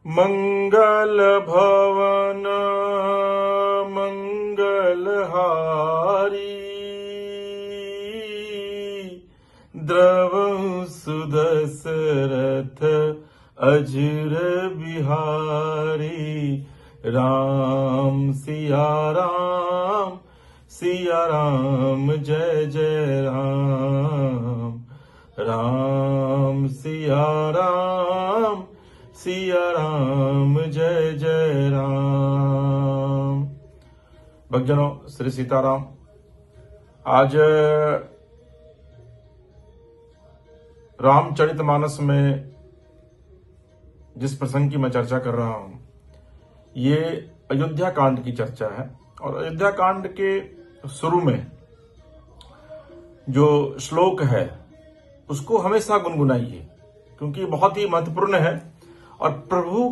मंगल भवन मंगलहारी द्रवं सुदशरथ अजर बिहारी। राम सिया राम जय जय राम। राम सिया राम जय जय राम। भक्तजनों, श्री सीताराम। आज रामचरितमानस में जिस प्रसंग की मैं चर्चा कर रहा हूं, ये अयोध्या कांड की चर्चा है। और अयोध्या कांड के शुरू में जो श्लोक है उसको हमेशा गुनगुनाइए, क्योंकि बहुत ही महत्वपूर्ण है। और प्रभु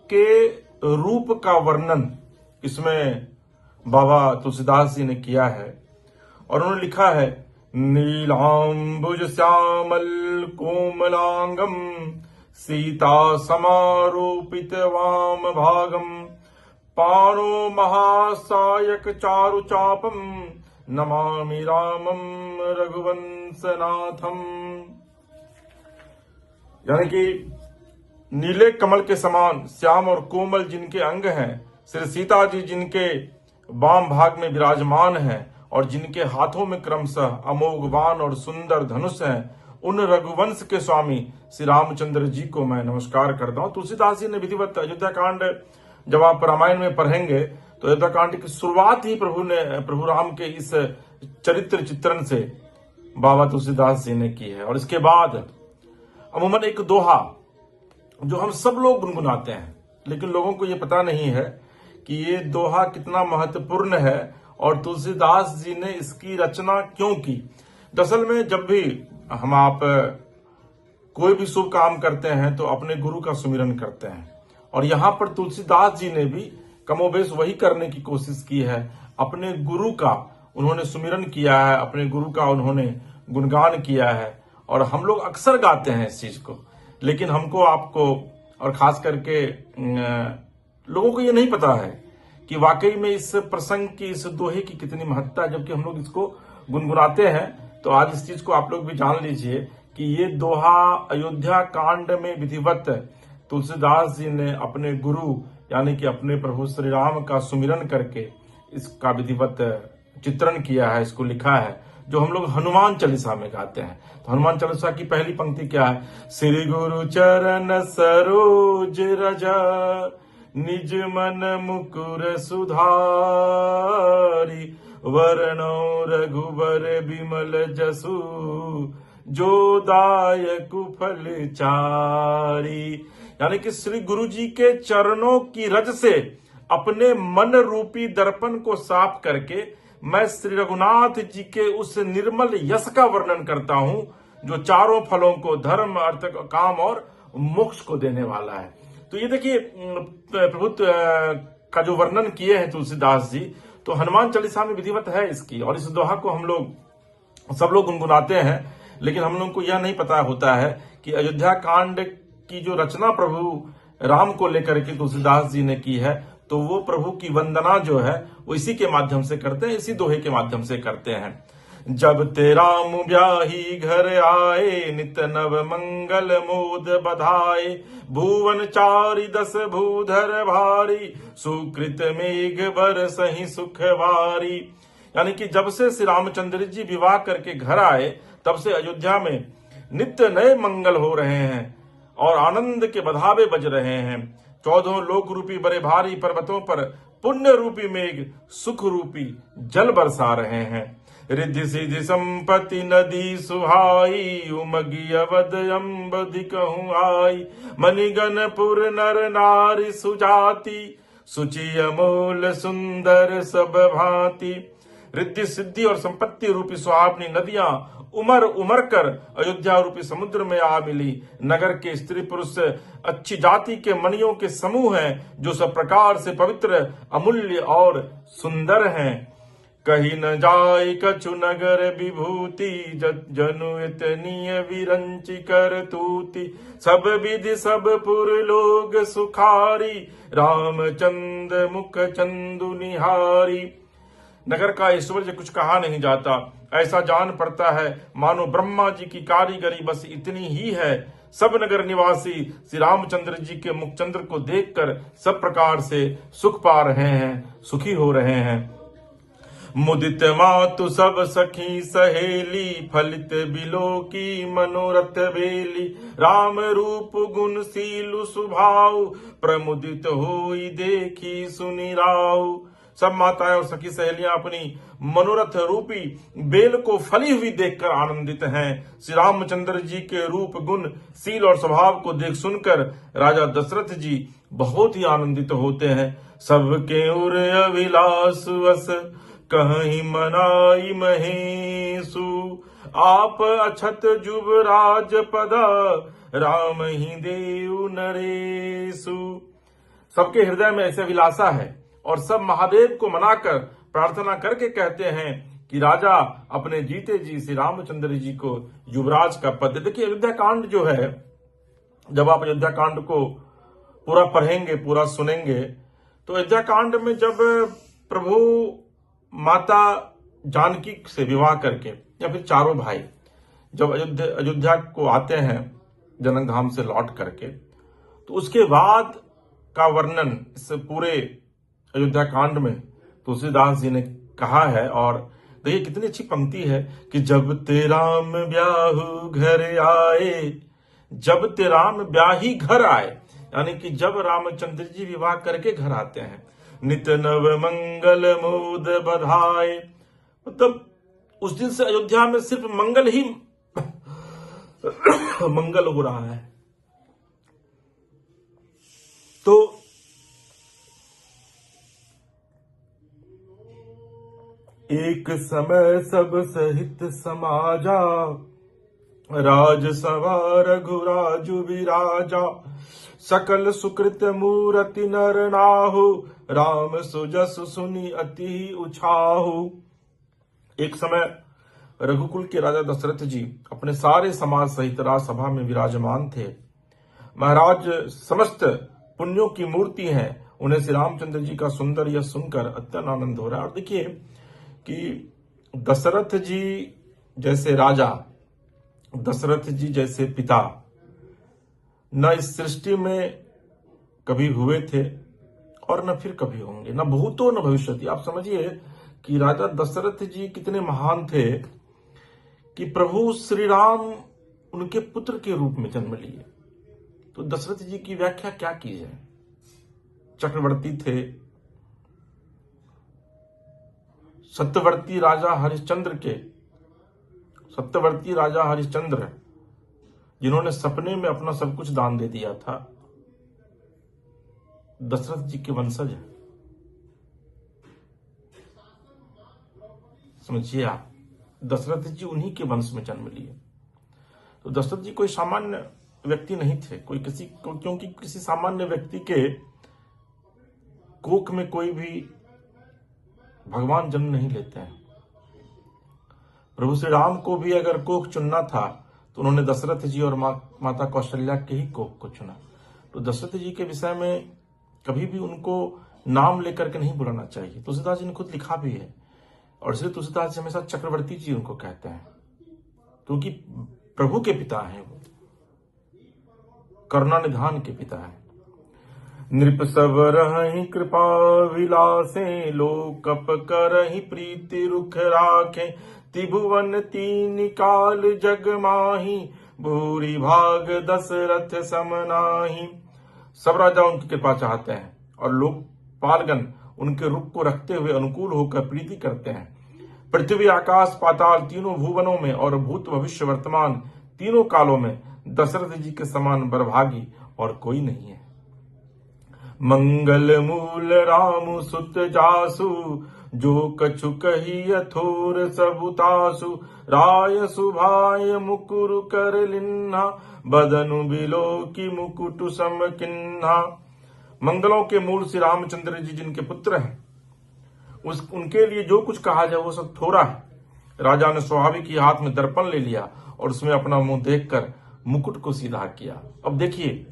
के रूप का वर्णन इसमें बाबा तुलसीदास जी ने किया है। और उन्होंने लिखा है, नीलांबुज श्यामल कोमलांगम सीता समारोपित वाम भागम पाणो महासायक चारु चापम नमामि रामम रघुवंशनाथम। यानी कि नीले कमल के समान श्याम और कोमल जिनके अंग हैं, श्री सीता जी जिनके वाम भाग में विराजमान हैं और जिनके हाथों में क्रमशः अमोघ बाण और सुंदर धनुष हैं, उन रघुवंश के स्वामी श्री रामचंद्र जी को मैं नमस्कार करता हूं। तुलसीदास जी ने विधिवत अयोध्या कांड जब आप रामायण में पढ़ेंगे तो अयोध्या कांड की शुरुआत ही प्रभु राम के इस चरित्र चित्रण से बाबा तुलसीदास जी ने की है। और इसके बाद अमूमन एक दोहा जो हम सब लोग गुनगुनाते हैं, लेकिन लोगों को यह पता नहीं है कि ये दोहा कितना महत्वपूर्ण है और तुलसीदास जी ने इसकी रचना क्यों की। दरअसल में जब भी हम आप कोई भी शुभ काम करते हैं तो अपने गुरु का सुमिरन करते हैं, और यहां पर तुलसीदास जी ने भी कमोबेश वही करने की कोशिश की है। अपने गुरु का उन्होंने सुमिरन किया है, अपने गुरु का उन्होंने गुणगान किया है। और हम लोग अक्सर गाते हैं इस चीज को, लेकिन हमको, आपको और खास करके लोगों को ये नहीं पता है कि वाकई में इस प्रसंग की, इस दोहे की कितनी महत्ता है, जबकि हम लोग इसको गुनगुनाते हैं। तो आज इस चीज को आप लोग भी जान लीजिए कि ये दोहा अयोध्या कांड में विधिवत तुलसीदास जी ने अपने गुरु यानी कि अपने प्रभु श्री राम का सुमिरन करके इसका विधिवत चित्रण किया है, इसको लिखा है, जो हम लोग हनुमान चालीसा में गाते हैं। तो हनुमान चालीसा की पहली पंक्ति क्या है? श्री गुरु चरण सरोज रजा निज मन मुकुर सुधारी वरणो रघुबर बिमल जसु जो दायक फल चारी। यानी कि श्री गुरु जी के चरणों की रज से अपने मन रूपी दर्पण को साफ करके मैं श्री रघुनाथ जी के उस निर्मल यश का वर्णन करता हूं जो चारों फलों को, धर्म अर्थ काम और मोक्ष को देने वाला है। तो ये देखिए प्रभु का जो वर्णन किए हैं तुलसीदास जी, तो हनुमान चालीसा में विधिवत है इसकी। और इस दोहा को हम लोग सब लोग गुनगुनाते हैं, लेकिन हम लोग को यह नहीं पता होता है कि अयोध्या कांड की जो रचना प्रभु राम को लेकर के तुलसीदास जी ने की है, तो वो प्रभु की वंदना जो है वो इसी के माध्यम से करते हैं, इसी दोहे के माध्यम से करते हैं। जब ते राम ब्याही घर आए नित नव मंगल मोद बधाए भुवन चारि दस भूधर भारी सुकृत मेघ बरसहि सुखवारी। यानी कि जब से श्री रामचंद्र जी विवाह करके घर आए तब से अयोध्या में नित्य नए मंगल हो रहे हैं और आनंद के बधावे बज रहे हैं। 14 लोक रूपी बड़े भारी पर्वतों पर पुण्य रूपी मेघ सुख रूपी जल बरसा रहे हैं। रिद्धि सिद्धि संपत्ति नदी सुहाई उमगी अवध अम्बधि कहूँ आई मणिगणपुर नर नारी सुजाति सुचि अमूल सुंदर सब भांति। रिद्धि सिद्धि और संपत्ति रूपी सुहावनी नदियां उमर उमर कर अयोध्या रूपी समुद्र में आ मिली। नगर के स्त्री पुरुष अच्छी जाति के मणियों के समूह हैं जो सब प्रकार से पवित्र, अमूल्य और सुंदर हैं। कही न जाय कछु नगर विभूति, जनु इतनीय विरंचि कर तूति। सब विधि सब पुर लोग सुखारी, रामचंद्र मुख चंदु निहारी। नगर का ऐश्वर्य कुछ कहा नहीं जाता, ऐसा जान पड़ता है मानो ब्रह्मा जी की कारीगरी बस इतनी ही है। सब नगर निवासी श्री रामचंद्र जी के मुखचंद्र को देखकर सब प्रकार से सुख पा रहे हैं, सुखी हो रहे हैं। मुदित मातु सब सखी सहेली, फलित बिलो की मनोरथ बेली। राम रूप गुण सीलु सुभाव, प्रमुदित होई देखी सुनि राव। सब माताएं और सखी सहेलियां अपनी मनोरथ रूपी बेल को फली हुई देखकर आनंदित हैं। श्री रामचंद्र जी के रूप गुण सील और स्वभाव को देख सुनकर राजा दशरथ जी बहुत ही आनंदित होते हैं। सबके उर अभिलाष वस, कहीं मनाई महेशु। आप अछत जुबराज पदा, राम ही देव नरेशु। सबके हृदय में ऐसे अभिलाषा है और सब महादेव को मनाकर प्रार्थना करके कहते हैं कि राजा अपने जीते जी श्री रामचंद्र जी को युवराज का पद। देखिए अयोध्या कांड जो है, जब आप अयोध्या कांड को पूरा पढ़ेंगे, पूरा सुनेंगे, तो अयोध्या कांड में जब प्रभु माता जानकी से विवाह करके या फिर चारों भाई जब अयोध्या को आते हैं जनक धाम से लौट करके, तो उसके बाद का वर्णन इस पूरे अयोध्या कांड में तुलसीदास जी ने कहा है। और देखिए कितनी अच्छी पंक्ति है कि जब ते राम ब्याहु घर आए, जब ते राम ब्याही घर आए, यानी कि जब रामचंद्र जी विवाह करके घर आते हैं। नित नव मंगल मोद बधाए, मतलब उस दिन से अयोध्या में सिर्फ मंगल ही मंगल हो रहा है। तो एक समय सब सहित समाजा, राज सवा रघुराजु विराजा। सकल सुकृत मूरति नर नाहु, राम सुजस सुनि अति उछाहु। एक समय रघुकुल के राजा दशरथ जी अपने सारे समाज सहित राजसभा में विराजमान थे। महाराज समस्त पुण्यों की मूर्ति हैं, उन्हें श्री रामचंद्र जी का सुंदर यह सुनकर अत्यंत आनंद हो रहा है। और देखिए कि दशरथ जी जैसे राजा, दशरथ जी जैसे पिता न इस सृष्टि में कभी हुए थे और न फिर कभी होंगे, न भूतो न भविष्यति। आप समझिए कि राजा दशरथ जी कितने महान थे कि प्रभु श्री राम उनके पुत्र के रूप में जन्म लिए। तो दशरथ जी की व्याख्या क्या की जाए। चक्रवर्ती थे, सत्यवर्ती राजा हरिश्चंद्र जिन्होंने सपने में अपना सब कुछ दान दे दिया था, दशरथ जी के वंशज है। समझिए आप, दशरथ जी उन्हीं के वंश में जन्म लिए। तो दशरथ जी कोई सामान्य व्यक्ति नहीं थे, क्योंकि किसी सामान्य व्यक्ति के कोख में कोई भी भगवान जन्म नहीं लेते हैं। प्रभु श्री राम को भी अगर कोख चुनना था तो उन्होंने दशरथ जी और माता कौशल्या के ही कोख को चुना। तो दशरथ जी के विषय में कभी भी उनको नाम लेकर के नहीं बुलाना चाहिए। तुलसीदास जी ने खुद लिखा भी है, और इसलिए तुलसीदास जी हमेशा चक्रवर्ती जी उनको कहते हैं, क्योंकि प्रभु के पिता हैं, वो करुणा निधान के पिता है। नृप सब रहहि कृपा विलासे, लोक कप करहि प्रीति रुख राखे। त्रिभुवन तीन काल जग माही, भूरि भाग दशरथ सम नाहि। सब राजा उनकी कृपा चाहते हैं और लोकपालगण उनके रूप को रखते हुए अनुकूल होकर प्रीति करते हैं। पृथ्वी आकाश पाताल तीनों भुवनों में और भूत भविष्य वर्तमान तीनों कालों में दशरथ जी के समान बरभागी और कोई नहीं है। मंगल मूल राम सुत जासु, जो कछु कही यथोर सबुतासु। राय सुभाय मुकुरु कर लिन्हा, बदनु बिलो की मुकुटु सम किन्हा। मंगलों के मूल श्री रामचंद्र जी जिनके पुत्र हैं, उनके लिए जो कुछ कहा जाए वो सब थोड़ा है। राजा ने स्वाभाविक ही हाथ में दर्पण ले लिया और उसमें अपना मुंह देखकर मुकुट को सीधा किया। अब देखिए,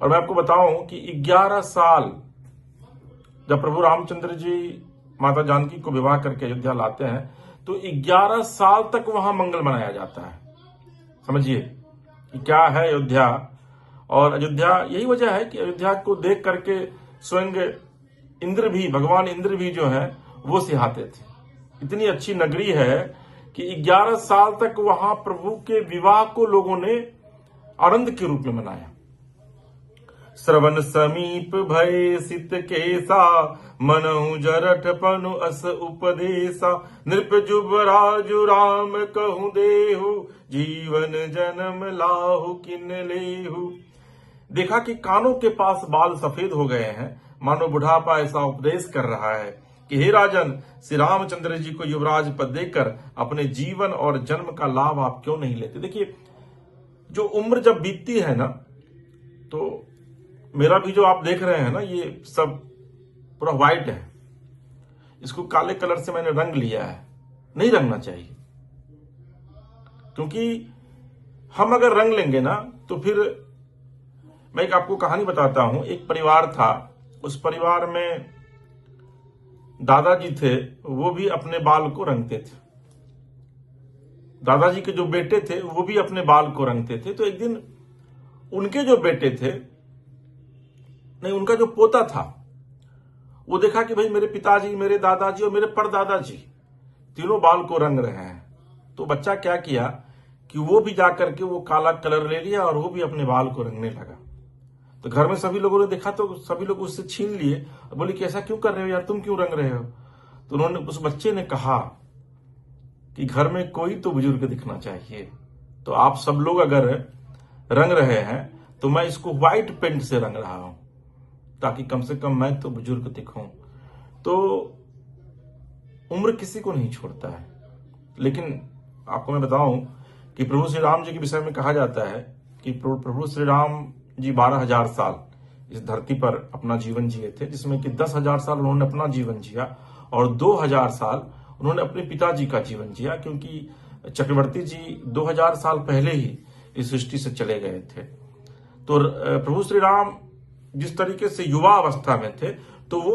और मैं आपको बताऊं कि 11 साल जब प्रभु रामचंद्र जी माता जानकी को विवाह करके अयोध्या लाते हैं तो 11 साल तक वहां मंगल मनाया जाता है। समझिए कि क्या है अयोध्या। और अयोध्या, यही वजह है कि अयोध्या को देख करके स्वयं इंद्र भी, भगवान इंद्र भी जो है वो सिहाते थे। इतनी अच्छी नगरी है कि 11 साल तक वहां प्रभु के विवाह को लोगों ने आनंद के रूप में मनाया। श्रवण समीप भय सित केसा, मनहु जरठ पनु अस उपदेशा, नृप जुबराजु राम कहूं देहु, जीवन जन्म लाहु किन लेहु। देखा कि कानों के पास बाल सफेद हो गए हैं, मानो बुढ़ापा ऐसा उपदेश कर रहा है कि हे राजन, श्री रामचंद्र जी को युवराज पद देकर अपने जीवन और जन्म का लाभ आप क्यों नहीं लेते। देखिए, जो उम्र जब बीतती है ना, तो मेरा भी जो आप देख रहे हैं ना, ये सब पूरा व्हाइट है, इसको काले कलर से मैंने रंग लिया है। नहीं रंगना चाहिए, क्योंकि हम अगर रंग लेंगे ना तो फिर, मैं एक आपको कहानी बताता हूं। एक परिवार था, उस परिवार में दादाजी थे, वो भी अपने बाल को रंगते थे। दादाजी के जो बेटे थे वो भी अपने बाल को रंगते थे। तो एक दिन उनके जो बेटे थे, नहीं, उनका जो पोता था, वो देखा कि भाई मेरे पिताजी, मेरे दादाजी और मेरे परदादाजी तीनों बाल को रंग रहे हैं। तो बच्चा क्या किया कि वो भी जाकर के वो काला कलर ले लिया और वो भी अपने बाल को रंगने लगा। तो घर में सभी लोगों ने देखा तो सभी लोग उससे छीन लिए और बोले कि ऐसा क्यों कर रहे हो यार, तुम क्यों रंग रहे हो। तो उन्होंने, उस बच्चे ने कहा कि घर में कोई तो बुजुर्ग दिखना चाहिए, तो आप सब लोग अगर रंग रहे हैं तो मैं इसको व्हाइट पेंट से रंग रहा हूं, ताकि कम से कम मैं तो बुजुर्ग दिखूं। तो उम्र किसी को नहीं छोड़ता है। लेकिन आपको मैं बताऊं कि प्रभु श्री राम जी के विषय में कहा जाता है कि प्रभु श्री राम जी 12,000 साल इस धरती पर अपना जीवन जिए थे, जिसमें कि 10,000 साल उन्होंने अपना जीवन जिया और 2,000 साल उन्होंने अपने पिताजी का जीवन जिया, क्योंकि चक्रवर्ती जी 2,000 साल पहले ही इस सृष्टि से चले गए थे। तो प्रभु श्री राम जिस तरीके से युवा अवस्था में थे, तो वो